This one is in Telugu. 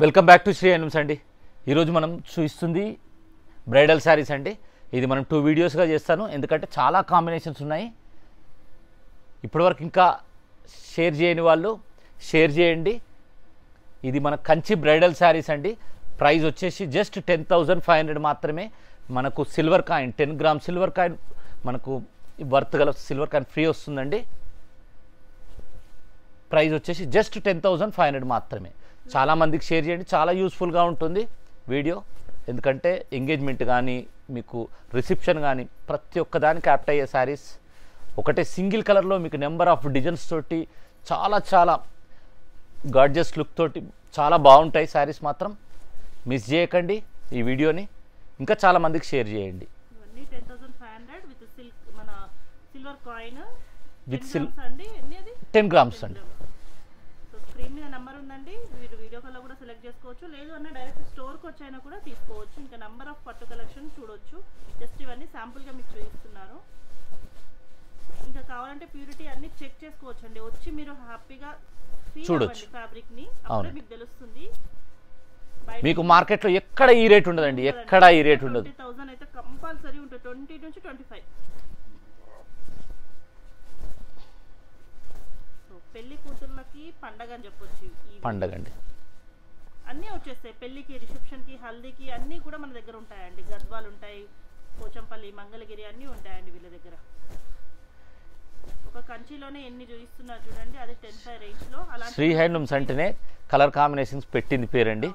Welcome back to Sri handlooms అండి. ఈరోజు మనం చూస్తుంది బ్రైడల్ శారీస్ అండి. ఇది మనం 2 వీడియోస్గా చేస్తాను, ఎందుకంటే చాలా కాంబినేషన్స్ ఉన్నాయి. ఇప్పటివరకు ఇంకా షేర్ చేయని వాళ్ళు షేర్ చేయండి. ఇది మన కంచి బ్రైడల్ శారీస్ అండి. ప్రైస్ వచ్చేసి జస్ట్ 10,500 మాత్రమే. మనకు silver coin 10 gram silver coin మనకు వర్త్ గల సిల్వర్ కాయిన్ ఫ్రీ వస్తుందండి. ప్రైస్ వచ్చేసి జస్ట్ 10,500 మాత్రమే. చాలామందికి షేర్ చేయండి, చాలా యూస్ఫుల్గా ఉంటుంది వీడియో. ఎందుకంటే ఎంగేజ్మెంట్ కానీ మీకు రిసెప్షన్ కానీ ప్రతి ఒక్క దానికి యాప్ట్ అయ్యే శారీస్. ఒకటే సింగిల్ కలర్లో మీకు నెంబర్ ఆఫ్ డిజైన్స్ తోటి చాలా గార్జియస్ లుక్ తోటి చాలా బాగుంటాయి శారీస్. మాత్రం మిస్ చేయకండి ఈ వీడియోని, ఇంకా చాలామందికి షేర్ చేయండి. 10 గ్రామ్స్ అండి. స్క్రీన్ మీద నెంబర్ ఉందండి, మీరు వీడియో కాల్ కూడా సెలెక్ట్ చేసుకోవచ్చు, లేదు అన్న డైరెక్ట్ స్టోర్కి వచ్చైనా కూడా తీసుకోవచ్చు. ఇంకా నెంబర్ ఆఫ్ పట్టు కలెక్షన్ చూడొచ్చు. జస్ట్ ఇవన్నీ శాంపుల్గా మీకు చూపిస్తున్నాను. ఇంకా కావాలంటే ప్యూరిటీ అన్ని చెక్ చేసుకోవచ్చు అండి. వచ్చి మీరు హ్యాపీగా చూడొచ్చు ఫ్యాబ్రిక్ ని, అప్పుడే మీకు తెలుస్తుంది. మీకు మార్కెట్లో ఎక్కడ ఈ రేట్ ఉండదండి, ఎక్కడ ఈ రేట్ ఉండదు. 20,000 అయితే కంపల్సరీ ఉంటుంది, 20 నుంచి 25. పెళ్లి కూతుర్లకి పండగ అని చెప్పొచ్చు. పండగ అండి, అన్నీ వచ్చేస్తాయి. పెళ్లికి, రిసెప్షన్కి, హల్దీకి అన్నీ కూడా మన దగ్గర ఉంటాయండి. గద్వాలు ఉంటాయి, పోచంపల్లి, మంగళగిరి అన్నీ ఉంటాయండి వీళ్ళ దగ్గర. ఒక కంచిలోనే ఎన్ని చూపిస్తున్నారు చూడండి, అది 10,500 రేంజ్ లో. అలా శ్రీ హ్యాండ్లూమ్స్ అంటేనే కలర్ కాంబినేషన్స్ పెట్టింది పేరండి.